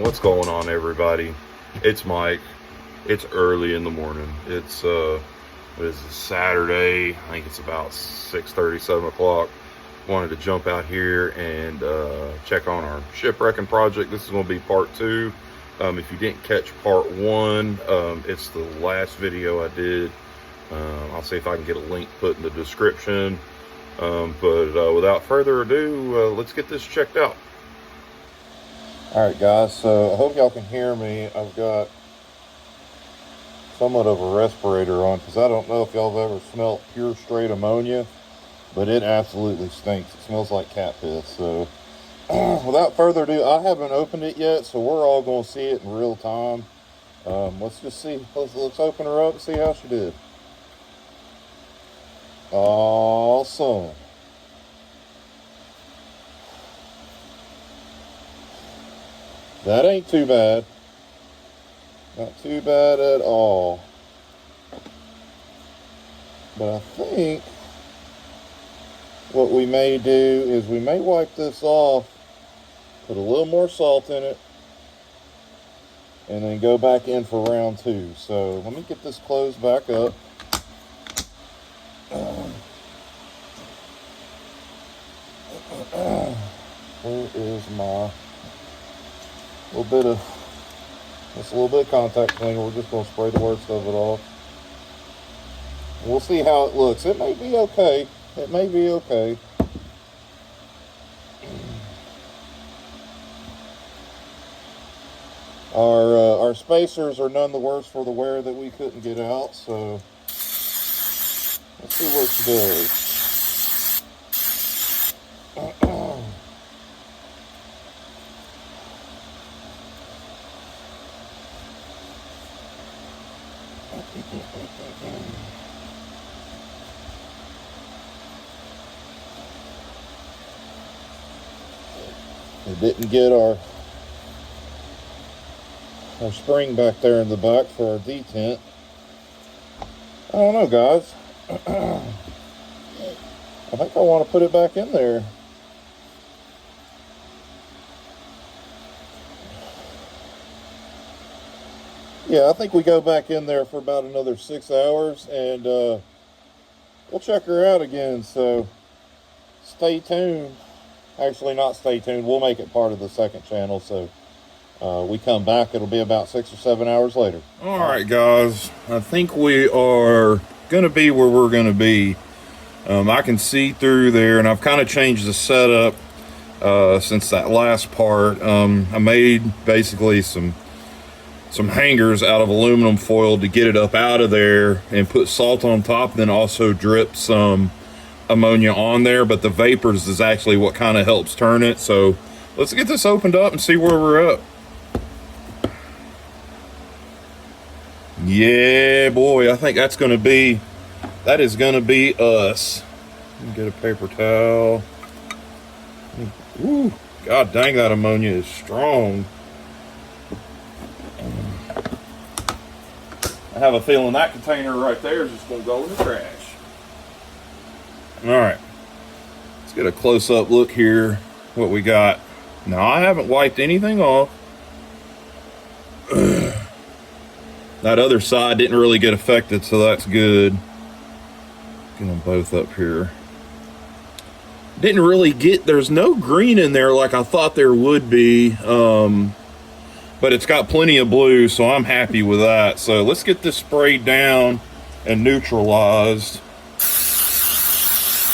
What's going on, everybody? It's Mike. It's early in the morning. It's what is it, Saturday? I think it's about 6:30, 7 o'clock. Wanted to jump out here and check on our shipwrecking project. This is going to be part 2. If you didn't catch part 1, it's the last video I did. I'll see if I can get a link put in the description. But without further ado, let's get this checked out. Alright guys, so I hope y'all can hear me. I've got somewhat of a respirator on because I don't know if y'all have ever smelled pure straight ammonia, but it absolutely stinks. It smells like cat piss. So without further ado, I haven't opened it yet, so we're all going to see it in real time. Let's just see. Let's open her up and see how she did. Awesome. That ain't too bad. Not too bad at all. But I think what we may do is we may wipe this off, put a little more salt in it, and then go back in for round 2. So let me get this closed back up. Where is my little bit of contact cleaner? We're just going to spray the worst of it off. We'll see how it looks. It may be okay. It may be okay. Our spacers are none the worse for the wear that we couldn't get out, so let's see what she does. We didn't get our spring back there in the back for our detent. I don't know, guys. I think I want to put it back in there. Yeah, I think we go back in there for about another 6 hours, and we'll check her out again. So stay tuned. Actually, not stay tuned. We'll make it part of the second channel. So we come back. It'll be about 6 or 7 hours later. All right, guys. I think we are going to be where we're going to be. I can see through there, and I've kind of changed the setup since that last part. I made basically some hangers out of aluminum foil to get it up out of there and put salt on top, then also drip some ammonia on there, but the vapors is actually what kind of helps turn it. So let's get this opened up and see where we're at. Yeah, boy, I think that is going to be us. Let me get a paper towel. Ooh, god dang, that ammonia is strong. I have a feeling that container right there is just going to go in the trash. All right, let's get a close-up look here, what we got. Now, I haven't wiped anything off. That other side didn't really get affected, so that's good. Get them both up here. Didn't really get, there's no green in there like I thought there would be. But it's got plenty of blue, so I'm happy with that. So let's get this sprayed down and neutralized.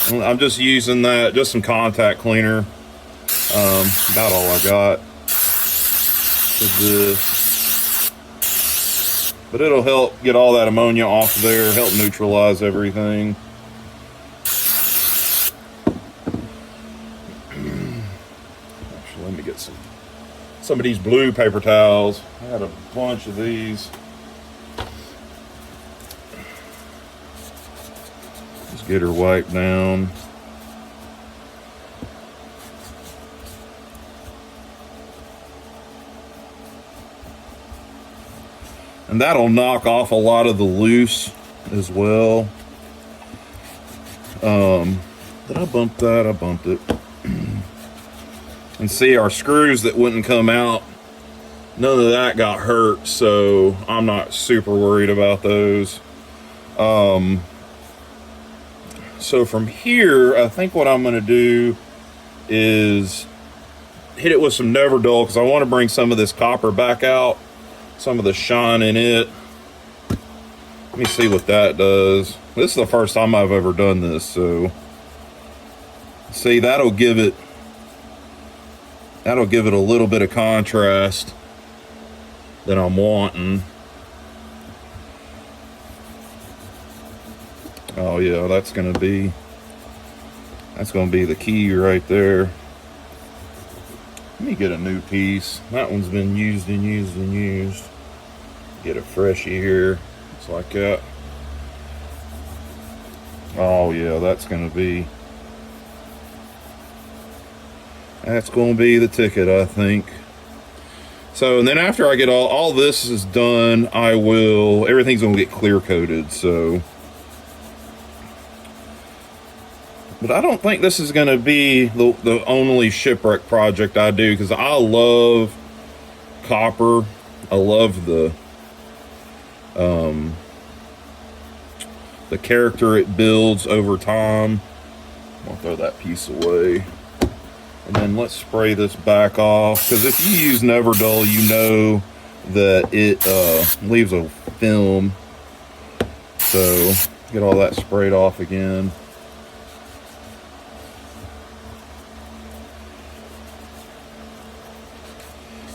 I'm just using that, just some contact cleaner. About all I got for this. But it'll help get all that ammonia off of there, help neutralize everything. Actually, let me get some of these blue paper towels. I had a bunch of these. Just get her wiped down. And that'll knock off a lot of the loose as well. Did I bump that? I bumped it. And see, our screws that wouldn't come out none of that got hurt, so I'm not super worried about those. So from here, I think what I'm going to do is hit it with some Never Dull, because I want to bring some of this copper back out, some of the shine in it. Let me see what that does. This is the first time I've ever done this, so see, that'll give it a little bit of contrast that I'm wanting. Oh yeah, that's gonna be the key right there. Let me get a new piece. That one's been used and used and used. Get a freshie here. It's like that. Oh yeah, that's gonna be the ticket, I think. So, and then after I get all this is done, everything's gonna get clear coated, so. But I don't think this is going to be the only shipwreck project I do, because I love copper. I love the character it builds over time. I'll throw that piece away. And then let's spray this back off, because if you use Never Dull, you know that it leaves a film. So get all that sprayed off again.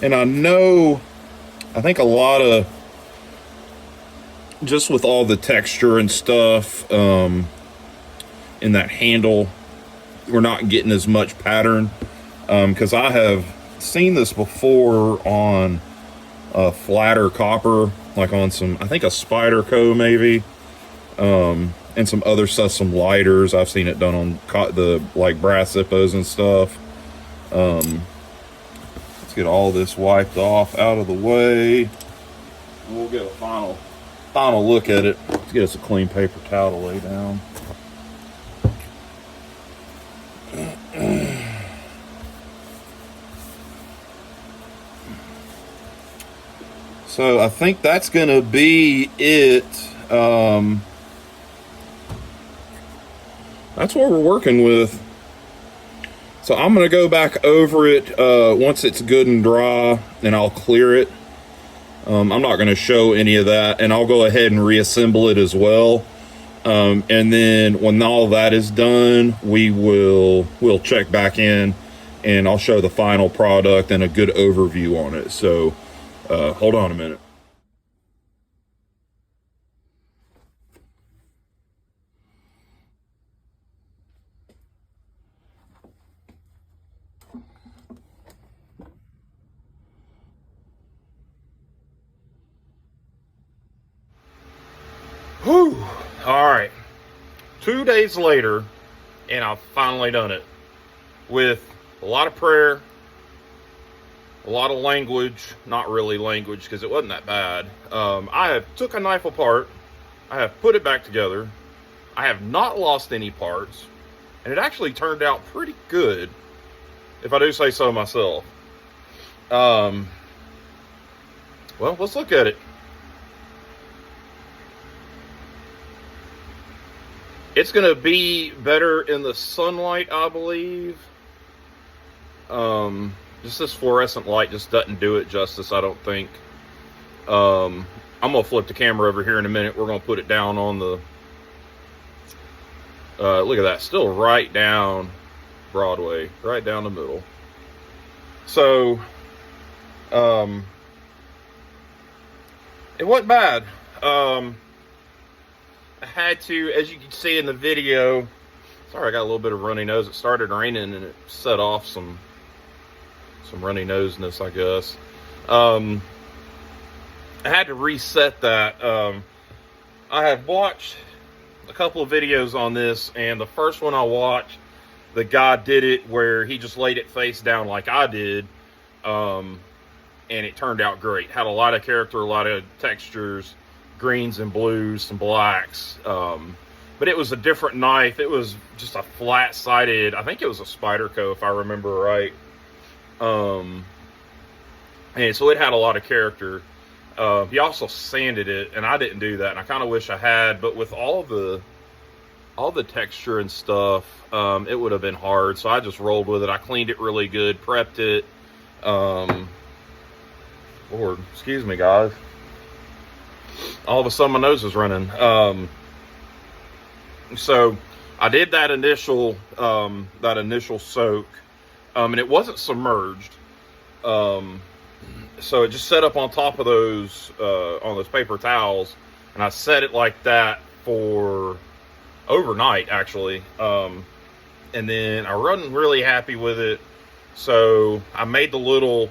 And I think a lot of, just with all the texture and stuff in that handle, we're not getting as much pattern, because I have seen this before on flatter copper, like on some, I think a Spyderco maybe, and some other stuff, some lighters. I've seen it done on the like brass Zippos and stuff. Let's get all this wiped off out of the way. We'll get a final look at it. Let's get us a clean paper towel to lay down. So I think that's gonna be it. That's what we're working with. So I'm going to go back over it once it's good and dry, and I'll clear it. I'm not going to show any of that, and I'll go ahead and reassemble it as well. And then when all that is done, we'll check back in, and I'll show the final product and a good overview on it. So hold on a minute. Whew. All right. 2 days later, and I've finally done it with a lot of prayer, a lot of language, not really language because it wasn't that bad. I have took a knife apart. I have put it back together. I have not lost any parts, and it actually turned out pretty good, if I do say so myself. Well, let's look at it. It's going to be better in the sunlight, I believe. Just this fluorescent light just doesn't do it justice, I don't think. I'm going to flip the camera over here in a minute. We're going to put it down on the... look at that. Still right down Broadway. Right down the middle. So, it wasn't bad. I had to, as you can see in the video, sorry, I got a little bit of runny nose. It started raining and it set off some runny noseness, I guess. I had to reset that. I had watched a couple of videos on this, and the first one I watched, the guy did it where he just laid it face down like I did, and it turned out great. Had a lot of character, a lot of textures, greens and blues, some blacks, but it was a different knife. It was just a flat-sided, I think it was a Spyderco if I remember right. And so it had a lot of character. He also sanded it, and I didn't do that, and I kind of wish I had. But with all the texture and stuff, it would have been hard. So I just rolled with it. I cleaned it really good, prepped it. Lord, excuse me, guys. All of a sudden, my nose is running. So I did that initial soak, and it wasn't submerged. So it just set up on top of those paper towels, and I set it like that for overnight, actually. And then I wasn't really happy with it, so I made the little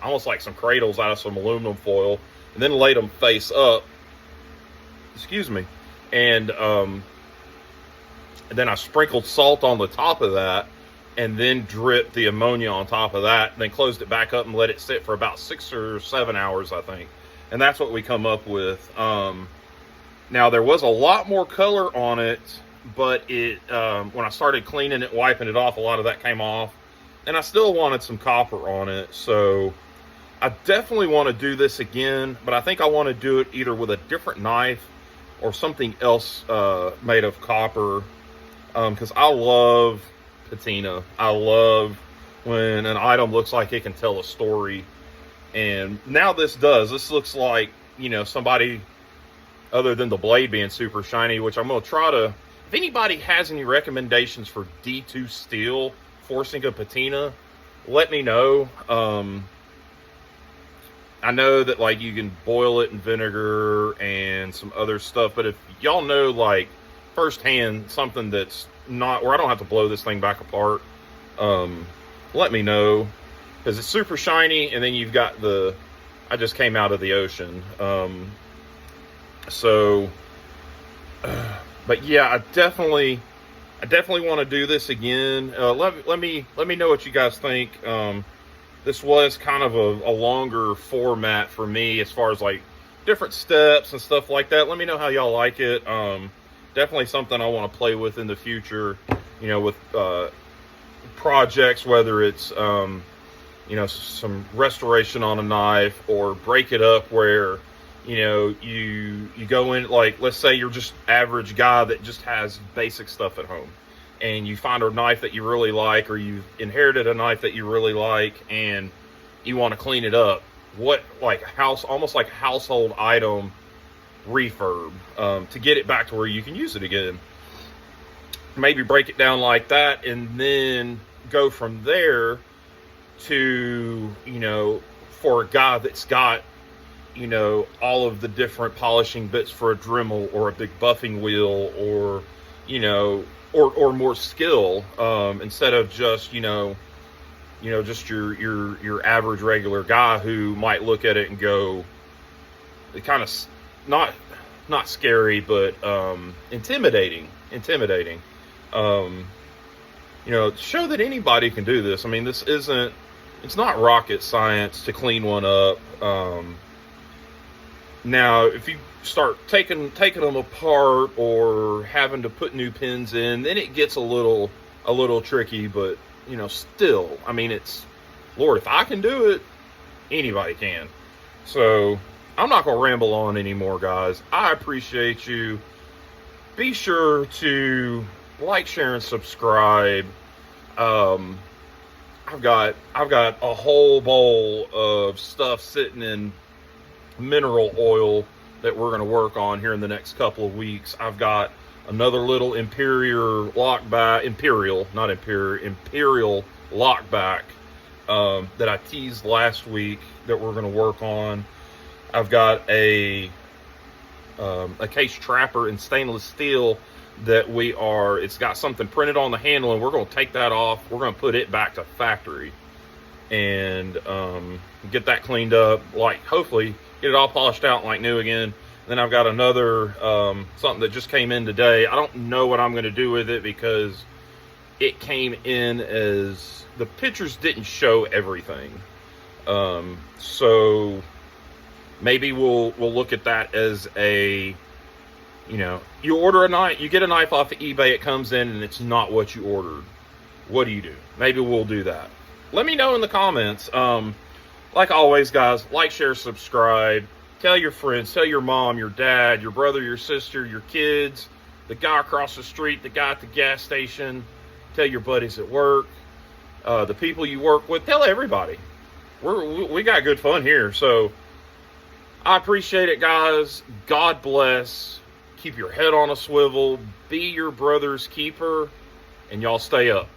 almost like some cradles out of some aluminum foil, and then laid them face up. Excuse me. And then I sprinkled salt on the top of that, and then dripped the ammonia on top of that, and then closed it back up and let it sit for about 6 or 7 hours, I think. And that's what we come up with. Now, there was a lot more color on it, but when I started cleaning it, wiping it off, a lot of that came off. And I still wanted some copper on it, so I definitely want to do this again, but I think I want to do it either with a different knife or something else made of copper, because I love patina. I love when an item looks like it can tell a story, and now this does. This looks like, somebody other than the blade being super shiny, which I'm going to try to, if anybody has any recommendations for D2 steel forcing a patina, let me know. I know that, like, you can boil it in vinegar and some other stuff, but if y'all know, like, firsthand something that's not, where I don't have to blow this thing back apart, let me know, because it's super shiny, and then you've got I just came out of the ocean, but yeah, I definitely want to do this again. Let me know what you guys think. This was kind of a longer format for me as far as like different steps and stuff like that. Let me know how y'all like it. Definitely something I want to play with in the future, with projects, whether it's some restoration on a knife, or break it up where you go in, like, let's say you're just average guy that just has basic stuff at home, and you find a knife that you really like, or you inherited a knife that you really like, and you want to clean it up. Almost like household item refurb, to get it back to where you can use it again. Maybe break it down like that, and then go from there to, for a guy that's got, all of the different polishing bits for a Dremel or a big buffing wheel, or, or more skill, instead of just, just your average regular guy who might look at it and go, it kind of not scary, but intimidating. Show that anybody can do this. I mean, it's not rocket science to clean one up. Now, if you start taking them apart or having to put new pins in, then it gets a little tricky, but still, I mean, Lord, if I can do it, anybody can. So I'm not gonna ramble on anymore, guys. I appreciate you. Be sure to like, share, and subscribe. I've got a whole bowl of stuff sitting in mineral oil that we're going to work on here in the next couple of weeks. I've got another little imperial lockback that I teased last week that we're going to work on. I've got a case trapper in stainless steel that it's got something printed on the handle, and we're going to take that off. We're going to put it back to factory and get that cleaned up, like, hopefully get it all polished out like new again. Then I've got another something that just came in today. I don't know what I'm going to do with it, because it came in as the pictures didn't show everything. So maybe we'll look at that as a, you order a knife, you get a knife off of eBay, it comes in and it's not what you ordered. What do you do? Maybe we'll do that. let me know in the comments. Like always, guys, like, share, subscribe. Tell your friends, tell your mom, your dad, your brother, your sister, your kids, the guy across the street, the guy at the gas station. Tell your buddies at work, the people you work with. Tell everybody. We got good fun here. So I appreciate it, guys. God bless. Keep your head on a swivel. Be your brother's keeper. And y'all stay up.